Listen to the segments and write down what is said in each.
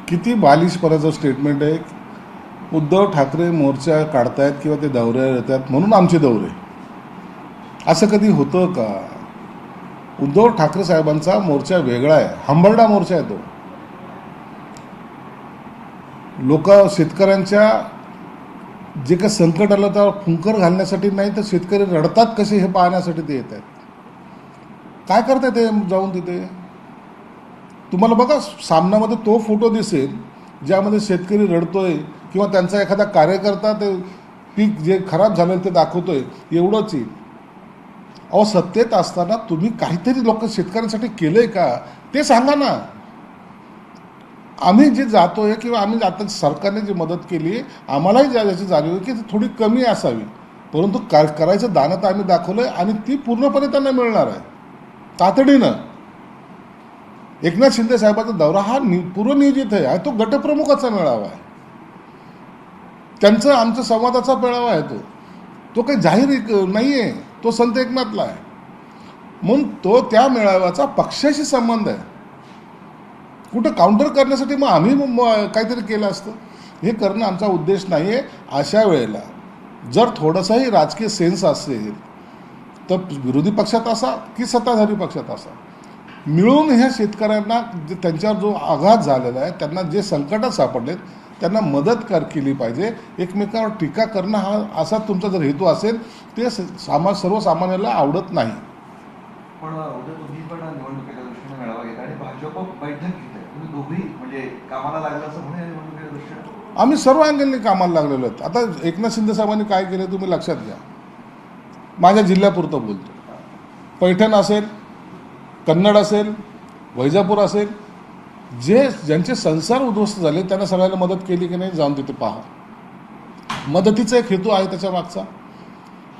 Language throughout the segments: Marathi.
किती बालिशपणाचं स्टेटमेंट आहे. उद्धव ठाकरे मोर्चा काढतायत किंवा ते दौऱ्यावर येतात म्हणून आमचे दौरे. असं कधी होतं का? उद्धव ठाकरे साहेबांचा मोर्चा वेगळा आहे, हंबरडा मोर्चा आहे तो. लोक शेतकऱ्यांच्या जे काही संकट आलं तर फुंकर घालण्यासाठी नाही तर शेतकरी रडतात कसे हे पाहण्यासाठी ते येत आहेत. काय करताय ते जाऊन तिथे? तुम्हाला बघा सामनामध्ये तो फोटो दिसेल ज्यामध्ये शेतकरी रडतोय किंवा त्यांचा एखादा कार्यकर्ता ते पीक जे खराब झालं ते दाखवतोय, एवढंच येईल. अहो, सत्तेत असताना तुम्ही काहीतरी लोक शेतकऱ्यांसाठी केलंय का ते सांगा ना. आम्ही जे जातोय किंवा आम्ही आता सरकारने जी मदत केली आम्हालाही याची जाणीव आहे की ती थोडी कमी असावी, परंतु करायचं दाणं तर आम्ही दाखवलंय आणि ती पूर्णपणे त्यांना मिळणार आहे तातडीनं. एकनाथ शिंदे साहेबांचा दौरा हा पूर्वनियोजित आहे, तो गटप्रमुखाचा मेळावा आहे, त्यांचं आमचं संवादाचा मेळावा आहे. तो काही जाहीर नाही आहे, तो संत एकनाथला आहे. म्हणून तो त्या मेळाव्याचा पक्षाशी संबंध आहे. कुठं काउंटर करण्यासाठी मग आम्ही काहीतरी केलं असतं, हे करणं आमचा उद्देश नाही आहे. अशा वेळेला जर थोडंसंही राजकीय सेन्स असेल तर विरोधी पक्षात असा की सत्ताधारी पक्षात असा मिळून ह्या शेतकऱ्यांना त्यांच्यावर जो आघात झालेला आहे, त्यांना जे संकटात सापडलेत त्यांना मदत केली पाहिजे. एकमेकांवर टीका करणं हा असा तुमचा जर हेतू असेल ते सर्वसामान्याला आवडत नाही. पण उद्या तुम्ही पण निवडणुकीच्या दृष्टीने मेळावा घेता आणि भाजप बैठक घेते, तुम्ही दोघी म्हणजे कामाला लागलं असं म्हणून निवडणुकीच्या दृष्टीने? आम्ही सर्व अँगलने कामाला लागलेलो आहेत. आता एकनाथ शिंदे साहेबांनी काय केलं तुम्ही लक्षात घ्या. माझ्या जिल्ह्यापुरतं बोलतो. पैठण असेल, कन्नड असेल, वैजापूर असेल, ज्यांचे संसार उद्ध्वस्त झाले त्यांना सगळ्यांना मदत केली की नाही जाऊन तिथे पहा. मदतीचा एक हेतू आहे त्याच्या मागचा.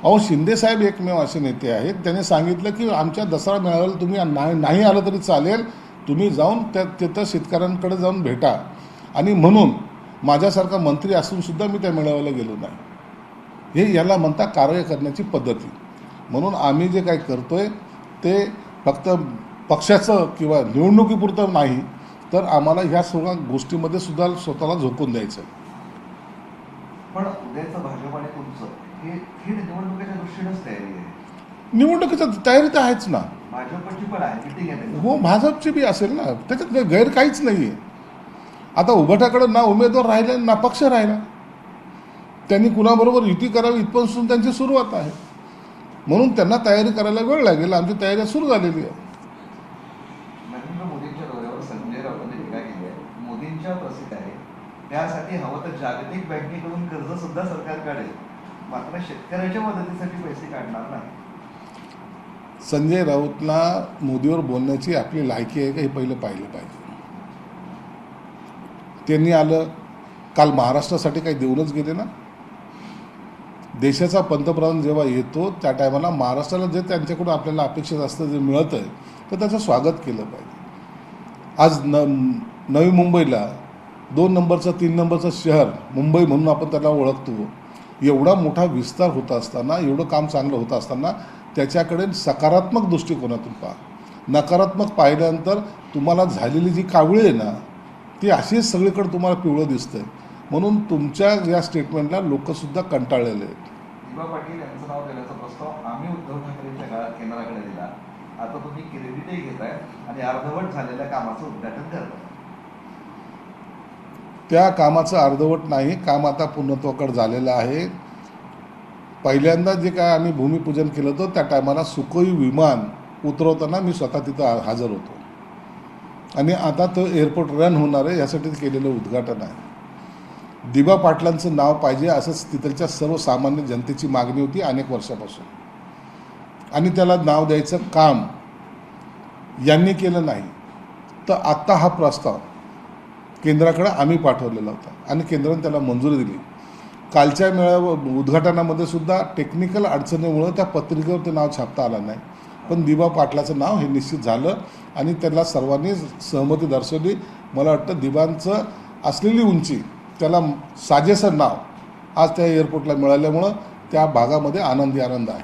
अहो, शिंदेसाहेब एकमेव असे नेते आहेत त्यांनी सांगितलं की आमच्या दसरा मेळाव्याला तुम्ही नाही आलं तरी चालेल, तुम्ही जाऊन तिथं शेतकऱ्यांकडे जाऊन भेटा. आणि म्हणून माझ्यासारखा मंत्री असूनसुद्धा मी त्या मेळाव्याला गेलो नाही. हे याला म्हणता कार्य करण्याची पद्धती. म्हणून आम्ही जे काही करतोय ते फक्त पक्षाचं किंवा निवडणुकीपुरतं नाही तर आम्हाला ह्या सगळ्या गोष्टीमध्ये सुद्धा स्वतःला झोकून द्यायचं. पण उद्याचं भाजप आणि तुमचं हे थेट निवडणुकीच्या दृष्टीनेच तयारी आहे. निवडणुकीची तयारी तर आहेच ना. भाजपची पण आहे, मिटिंग आहे. हो, भाजपची बी असेल ना, त्याच्यात गैर काहीच नाही आहे. आता उभाटाकडे ना उमेदवार राहिले ना पक्ष राहिला, त्यांनी कुणाबरोबर युती करावी इथपासून त्यांची सुरुवात आहे. म्हणून त्यांना तयारी करायला वेळ लागेल. आमची तयारी सुरू झालेली आहे. नरेंद्र मोदींच्या दौऱ्यावर संजय राऊतांनी टीका केली आहे. मोदींच्या प्रसिद्ध आहे त्यासाठी हवं तर जागतिक बँकेकडून कर्ज सुद्धा सरकार काढेल, मात्र शेतकऱ्याच्या मदतीसाठी पैसे काढणार नाही. संजय राऊतला मोदीवर बोलण्याची आपली लायकी आहे का हे पहिलं पाहिलं पाहिजे. त्यांनी आलं काल महाराष्ट्रासाठी काही देऊनच गेले ना. देशाचा पंतप्रधान जेव्हा येतो त्या टायमाला महाराष्ट्राला जे त्यांच्याकडून आपल्याला अपेक्षित असतं जे मिळत आहे तर त्याचं स्वागत केलं पाहिजे. आज नवी मुंबईला 2 नंबरचं 3 नंबरचं शहर मुंबई म्हणून आपण त्याला ओळखतो, एवढा मोठा विस्तार होत असताना, एवढं काम चांगलं होत असताना त्याच्याकडे सकारात्मक दृष्टिकोनातून पहा. नकारात्मक पाहिल्यानंतर तुम्हाला झालेली जी कावळी आहे ना ती अशीच सगळीकडे तुम्हाला पिवळं दिसतंय. म्हणून तुमच्या या स्टेटमेंटला लोकसुद्धा कंटाळलेले आहेत. दिबा पाटील यांचं नाव देण्याचा प्रस्ताव आम्ही उद्धव ठाकरेंच्या काळात केंद्राकडे दिला. आता तुम्ही क्रेडिटही घेताय आणि अर्धवट झालेल्या कामाचं उद्घाटन करताय. त्या कामाचं अर्धवट नाही, काम आता पूर्णत्वाकडे झालेलं आहे. पहिल्यांदा जे काय आम्ही भूमिपूजन केलं होतं त्या टायमाला सुखोई विमान उतरवताना मी स्वतः तिथं हजर होतो. आणि आता तो एअरपोर्ट रन होणार आहे यासाठी केलेलं उद्घाटन आहे. दिबा पाटलांचं नाव पाहिजे असंच तिथलच्या सर्वसामान्य जनतेची मागणी होती अनेक वर्षापासून. आणि त्याला नाव द्यायचं काम यांनी केलं नाही. तर आत्ता हा प्रस्ताव केंद्राकडे आम्ही पाठवलेला होता आणि केंद्राने त्याला मंजुरी दिली. कालच्या उद्घाटनामध्ये सुद्धा टेक्निकल अडचणीमुळं त्या पत्रिकेवर ते नाव छापता आलं नाही. पण दिबा पाटलाचं नाव हे निश्चित झालं आणि त्याला सर्वांनी सहमती दर्शवली. मला वाटतं दिबांचं असलेली उंची त्याला साजेसं नाव आज त्या एअरपोर्टला मिळाल्यामुळं त्या भागामध्ये आनंद आहे.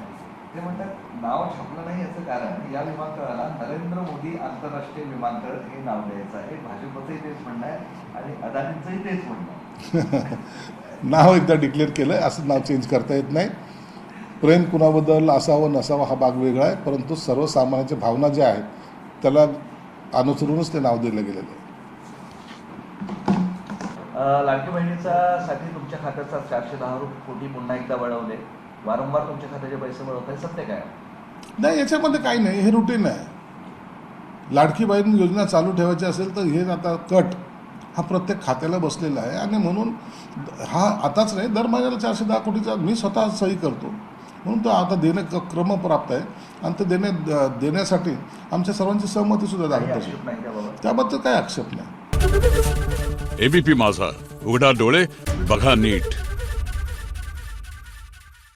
ते म्हणतात नाव छापलं नाही याचं कारण या विमानतळाला नरेंद्र मोदी आंतरराष्ट्रीय विमानतळ हे नाव द्यायचं आहे. भाजपचंही तेच म्हणणं आहे. आणि अदानींचंही तेच म्हणणं आहे. नाव एकदा डिक्लेअर केलं आहे, असं नाव चेंज करता येत नाही. प्रेम कुणाबद्दल असावं नसावं हा भाग वेगळा आहे, परंतु सर्वसामान्यांच्या भावना ज्या आहेत त्याला अनुसरूनच ते नाव दिलं गेलेलं आहे. लाडकी बहिणीसाठी तुमच्या खात्याचा 410 कोटी पुन्हा एकदा वळवले, वारंवार तुमच्या खात्याचे पैसे वळवताय, सत्य काय? नाही, याच्यामध्ये काही नाही, हे रुटीन आहे. लाडकी बहीण योजना चालू ठेवायची असेल तर हे आता कट हा प्रत्येक खात्याला बसलेला आहे आणि म्हणून हा आताच नाही, दर महिन्याला 410 कोटीचा मी स्वतः सही करतो, म्हणून तो आता देणे क्रमप्राप्त आहे आणि ते देण्यासाठी आमच्या सर्वांची सहमतीसुद्धा काही दाखवत आक्षेप नाही त्याबाबत? त्याबद्दल काही आक्षेप नाही. एबीपी माझा, उघडा डोळे बघा नीट.